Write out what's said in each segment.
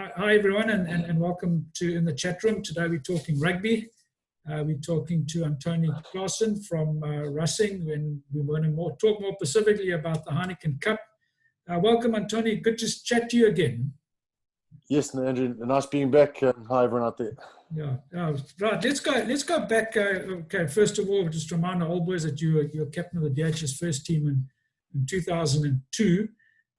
Hi everyone, and welcome to In the Chat Room. Today we're talking rugby. We're talking to Antonie Claassen from Racing, and we want to talk more specifically about the Heineken Cup. Welcome, Antonie. Good to chat to you again. Yes, Andrew. Nice being back. Hi everyone out there. Yeah. Right. Let's go back. Okay. First of all, just remind the old boys that you're captain of the DHS first team in 2002.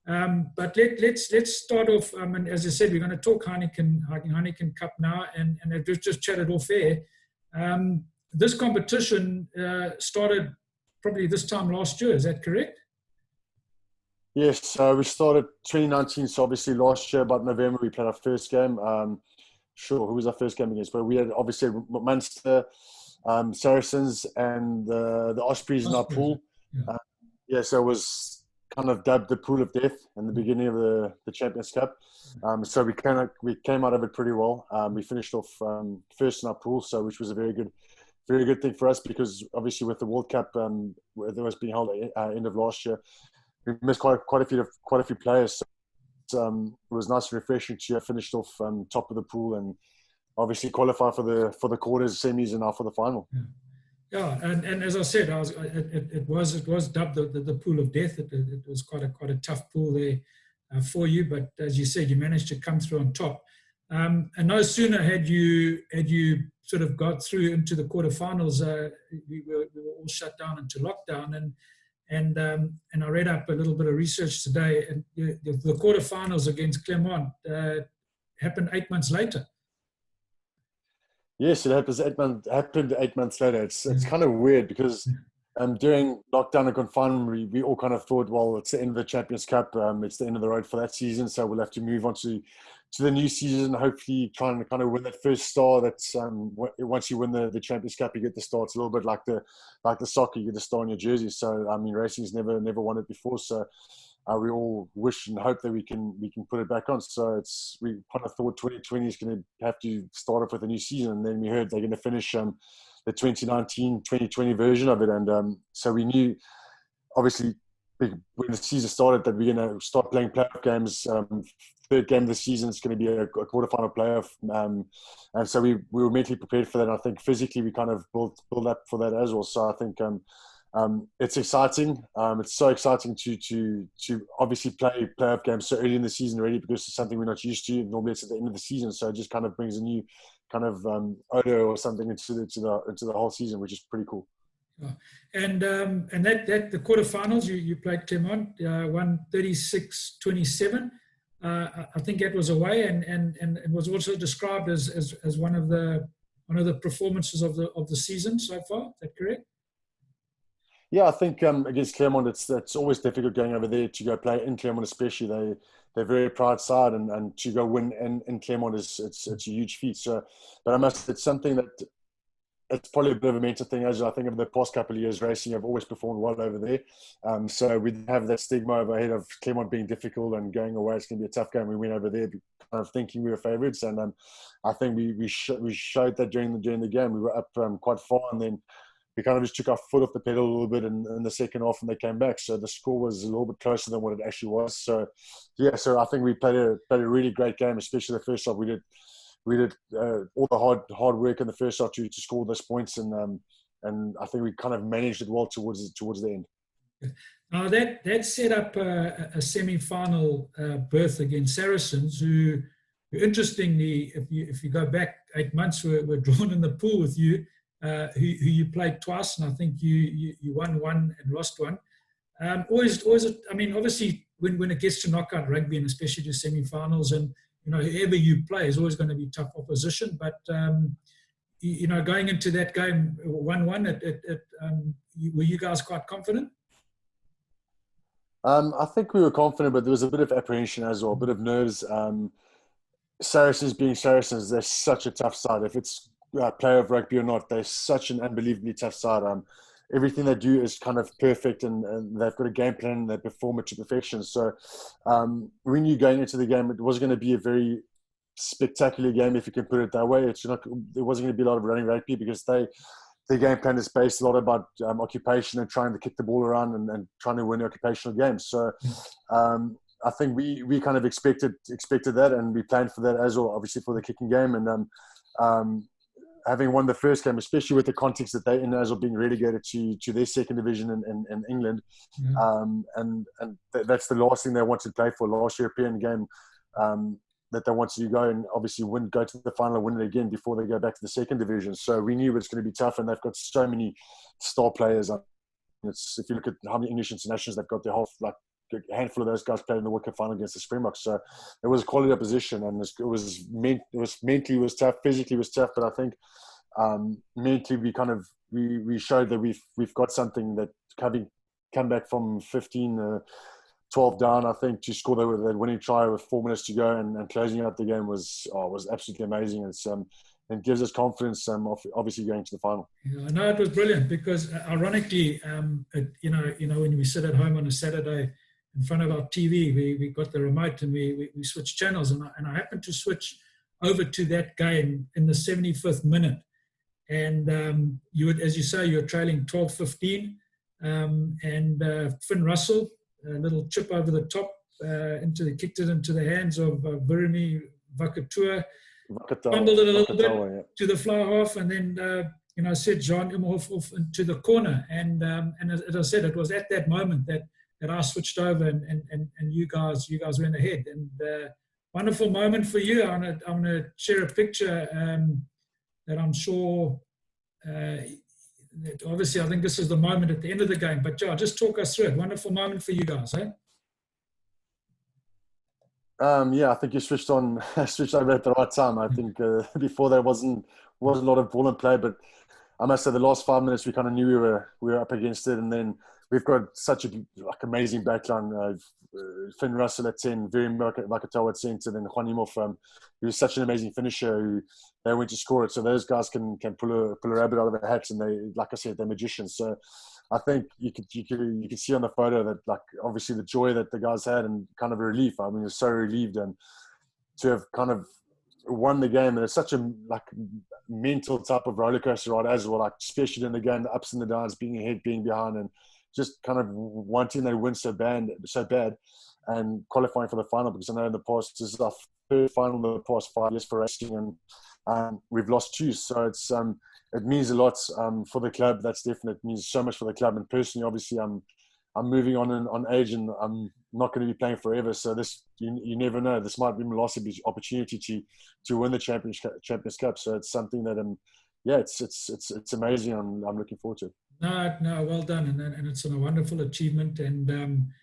But let's start off. And as I said, we're going to talk Heineken Cup now, and I've just chatted off air. This competition started probably this time last year. Is that correct? Yes. So we started 2019. So obviously last year, about November, we played our first game. Who was our first game against? But we had obviously Munster, Saracens, and the Ospreys in our pool. Yeah. So it was kind of dubbed the pool of death in the beginning of the Champions Cup. So we came out of it pretty well. We finished off first in our pool, so which was a very good thing for us, because obviously with the World Cup that was being held end of last year, we missed quite a few players. So it was nice and refreshing to have finished off top of the pool and obviously qualify for the quarters, semis, and now for the final. Yeah, and as I said, it was dubbed the pool of death. It was quite a tough pool there for you, but as you said, you managed to come through on top. And no sooner had you sort of got through into the quarterfinals, we were all shut down into lockdown, and I read up a little bit of research today, and the quarterfinals against Clermont happened 8 months later. Yes, it happened 8 months later. It's kind of weird because during lockdown and confinement, we all kind of thought, well, it's the end of the Champions Cup. It's the end of the road for that season, so we'll have to move on to the new season. Hopefully, trying to kind of win that first star. That's once you win the Champions Cup, you get the star. It's a little bit like the soccer, you get the star on your jersey. So I mean, racing's never won it before. So we all wish and hope that we can put it back on. So we kind of thought 2020 is going to have to start off with a new season, and then we heard they're going to finish the 2019-2020 version of it, and so we knew obviously when the season started that we're going to start playing playoff games. Third game of the season is going to be a quarterfinal playoff, and so we were mentally prepared for that. And I think physically we kind of built up for that as well. So I think it's exciting. It's so exciting to obviously play playoff games so early in the season already, because it's something we're not used to. Normally it's at the end of the season, so it just kind of brings a new kind of odor or something into the whole season, which is pretty cool. Yeah. And that the quarterfinals you played Clermont, won 36-27. I think that was away, and it was also described as one of the performances of the season so far. Is that correct? Yeah, I think against Clermont, it's always difficult going over there to go play in Clermont, especially they're very proud side, and to go win in Clermont it's a huge feat. So, but it's something that it's probably a bit of a mental thing. As I think of the past couple of years, racing have always performed well over there. So we have that stigma overhead of Clermont being difficult and going away. It's going to be a tough game. We went over there kind of thinking we were favourites, and I think we showed that during the game. We were up quite far, and then we kind of just took our foot off the pedal a little bit in the second half, and they came back. So the score was a little bit closer than what it actually was. So yeah, so I think we played a really great game, especially the first half. We did all the hard work in the first half to score those points, and I think we kind of managed it well towards the end. Now that set up a semi-final berth against Saracens, who interestingly, if you go back 8 months, were drawn in the pool with you. Who you played twice, and I think you won one and lost one. Always, I mean, obviously, when it gets to knockout rugby, and especially to semi-finals, and whoever you play is always going to be tough opposition. But going into that game 1-1, were you guys quite confident? I think we were confident, but there was a bit of apprehension as well, a bit of nerves. Saracens being Saracens, they're such a tough side. If it's player of rugby or not, they're such an unbelievably tough side. Everything they do is kind of perfect, and they've got a game plan and they perform it to perfection. So we knew going into the game it was going to be a very spectacular game, if you can put it that way. There wasn't going to be a lot of running rugby, because their game plan is based a lot about occupation and trying to kick the ball around and trying to win occupational games. So I think we kind of expected that, and we planned for that as well, obviously for the kicking game. And having won the first game, especially with the context that they're in as well, being relegated to their second division in England, and that's the last thing they wanted to play for, last European game that they wanted to go and obviously go to the final and win it again before they go back to the second division. So we knew it was going to be tough, and they've got so many star players. If you look at how many English internationals they've got, their whole a handful of those guys played in the World Cup final against the Springboks. So it was a quality opposition, and it was mentally was tough, physically was tough, but I think mentally we showed that we've got something that come back from 15. 12 down, I think, to score that winning try with 4 minutes to go and closing out the game was absolutely amazing. It gives us confidence, obviously going to the final. Yeah, I know it was brilliant because, ironically, when we sit at home on a Saturday in front of our TV, we got the remote and we switched channels, and I happened to switch over to that game in the 75th minute, and you would, as you say, you're trailing 12-15, and Finn Russell. A little chip over the top, kicked it into the hands of Virumi Vakatua, fumbled it a little bit to the fly half, and then set Jean Imhoff off into the corner. And as I said, it was at that moment that I switched over, and you guys went ahead. And wonderful moment for you. I'm gonna share a picture that I'm sure. Obviously, I think this is the moment at the end of the game. But, just talk us through it. Wonderful moment for you guys, eh? Yeah, I think you switched over at the right time. I think before there wasn't a lot of ball in play, but I must say the last 5 minutes we kind of knew we were up against it, and then we've got such a amazing backline. Finn Russell at 10, Virumi Vakatua at centre, then Juan Imhoff, he was such an amazing finisher who they went to score it. So those guys can pull a rabbit out of their hats, and they, like I said, they're magicians. So I think you could see on the photo that, like, obviously the joy that the guys had and kind of a relief. I mean, they're so relieved, and to have kind of won the game, and it's such a mental type of roller coaster ride as well, especially in the game, the ups and the downs, being ahead, being behind, and just kind of wanting that win so bad, and qualifying for the final, because I know in the past, this is our third final in the past 5 years for racing, and we've lost 2. So it means a lot for the club. That's definite. It means so much for the club. And personally, obviously, I'm moving on age, and I'm not going to be playing forever. So this, you never know. This might be my last opportunity to win the Champions Cup. So it's something that it's amazing. I'm looking forward to it. No, well done, and it's a wonderful achievement, and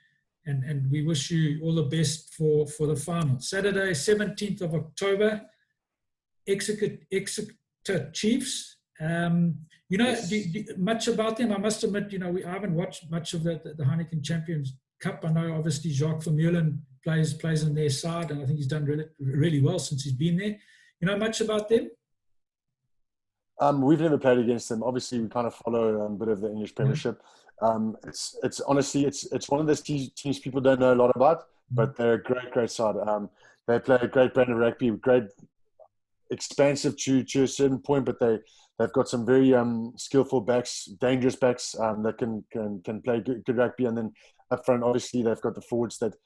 we wish you all the best for the final. Saturday, 17th of October, Exeter Chiefs. Yes. Much about them? I must admit, I haven't watched much of the Heineken Champions Cup. I know obviously Jacques Vermeulen plays on their side, and I think he's done really, really well since he's been there. You know much about them? We've never played against them. Obviously, we kind of follow a bit of the English Premiership. It's honestly, it's one of those teams people don't know a lot about, but they're a great side. They play a great brand of rugby, great, expansive to a certain point, but they've got some very skillful backs, dangerous backs that can play good rugby. And then up front, obviously, they've got the forwards that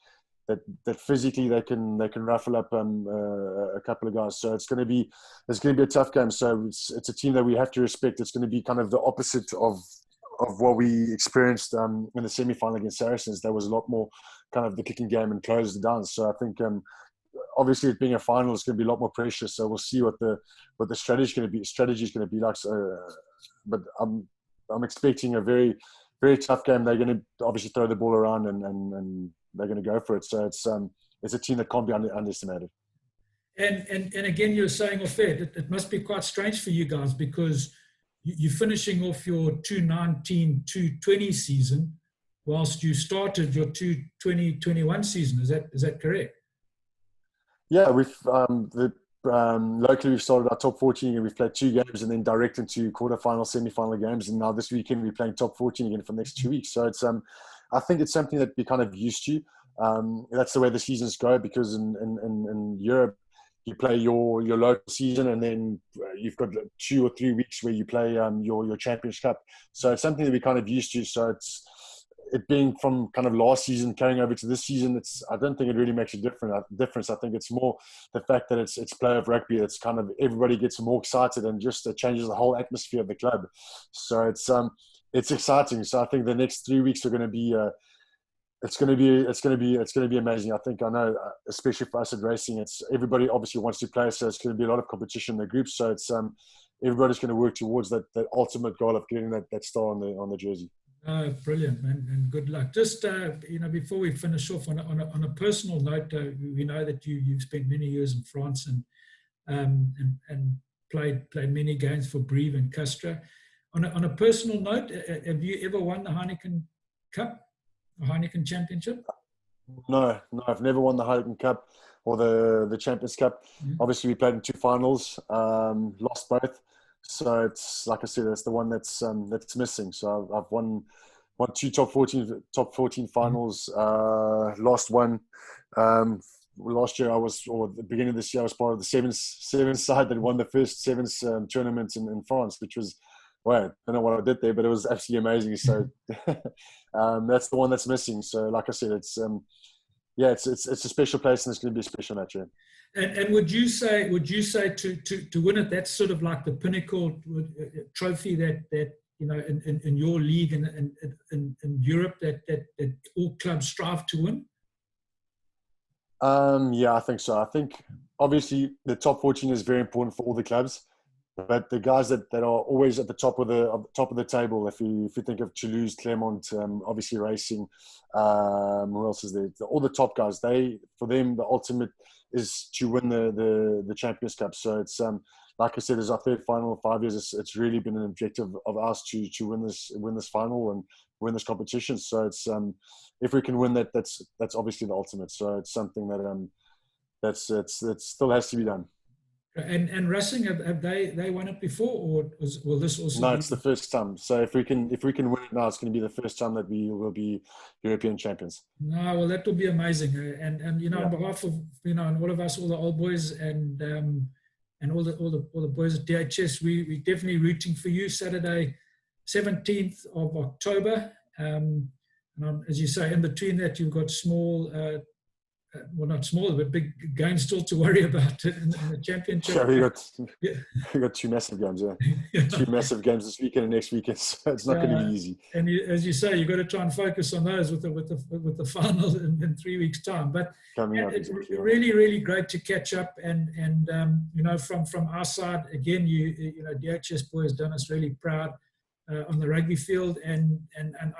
physically they can ruffle up a couple of guys. So it's going to be a tough game. So it's a team that we have to respect. It's going to be kind of the opposite of what we experienced in the semi-final against Saracens. There was a lot more kind of the kicking game and closed it down. So I think obviously it being a final, it's going to be a lot more pressure. So we'll see what the strategy is going to be like. So, but I'm expecting a very, very tough game. They're going to obviously throw the ball around and they're going to go for it. So it's a team that can't be underestimated. And again, you're saying off there, it must be quite strange for you guys because you're finishing off your 2019-2020 season whilst you started your 2021 season. Is that correct? Yeah, we've locally we've started our top 14 and we've played 2 games and then direct into quarterfinal, semi-final games, and now this weekend we're playing top 14 again for the next 2 weeks. So it's I think it's something that we're kind of used to. That's the way the seasons go, because in Europe you play your local season and then you've got 2 or 3 weeks where you play your Champions Cup. So it's something that we're kind of used to. So it being from kind of last season carrying over to this season, I don't think it really makes a difference. I think it's more the fact that it's playoff rugby. It's kind of everybody gets more excited, and just it changes the whole atmosphere of the club. So it's exciting. So I think the next 3 weeks are going to be it's going to be amazing. I know, especially for us at racing, it's everybody obviously wants to play, so it's going to be a lot of competition in the group. So it's everybody's going to work towards that ultimate goal of getting that star on the jersey. Oh, brilliant, man, and good luck. Just before we finish off, on a personal note, we know that you've spent many years in France and played many games for Brive and Castres. On a personal note, have you ever won the Heineken Cup, the Heineken Championship? No, I've never won the Heineken Cup or the Champions Cup. Obviously, we played in 2 finals, lost both. So it's like I said, it's the one that's missing. So I've won 2 top 14 finals, lost one. Last year or the beginning of this year, I was part of the sevens side that won the first sevens tournament in France, which was, well, I don't know what I did there, but it was absolutely amazing. So that's the one that's missing. So like I said, it's a special place, and it's going to be a special match. Yeah. And would you say to win it, that's sort of like the pinnacle trophy that in your league and in Europe that all clubs strive to win? Yeah, I think so. I think obviously the top 14 is very important for all the clubs, but the guys that are always at the top of the table, if you think of Toulouse, Clermont, obviously Racing, who else is there? All the top guys, for them the ultimate is to win the Champions Cup. So it's like I said, it's our 3rd final in 5 years. It's really been an objective of ours to win this final and win this competition. So it's if we can win that, that's obviously the ultimate. So it's something that that still has to be done. And Racing, have they won it before, or will this also? No, it's the first time. So if we can win it now, it's going to be the first time that we will be European champions. No, well, that will be amazing. And on behalf of and all of us, all the old boys, and all the boys at DHS, we definitely rooting for you. Saturday, 17th of October. And as you say, in between that, you've got small. Well, not small, but big games still to worry about in the championship. Yeah, we got 2 massive games. Yeah, 2 massive games this weekend and next weekend. So it's not going to be easy. And as you say, you've got to try and focus on those with the final in 3 weeks' time. But it's really, really great to catch up. And from our side, again, DHS boys done us really proud on the rugby field. And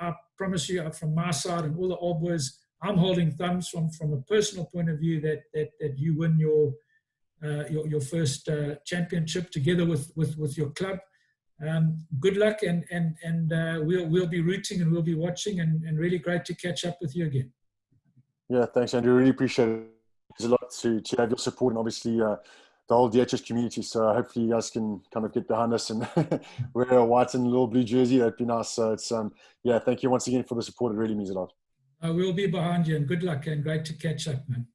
I promise you, from my side and all the old boys, I'm holding thumbs from a personal point of view that you win your first championship together with your club. Good luck, and we'll be rooting and we'll be watching, and really great to catch up with you again. Yeah, thanks, Andrew. Really appreciate it. There's a lot to have your support, and obviously the whole DHS community. So hopefully you guys can kind of get behind us and wear a white and little blue jersey. That'd be nice. So it's thank you once again for the support. It really means a lot. We'll be behind you, and good luck, and great to catch up, man.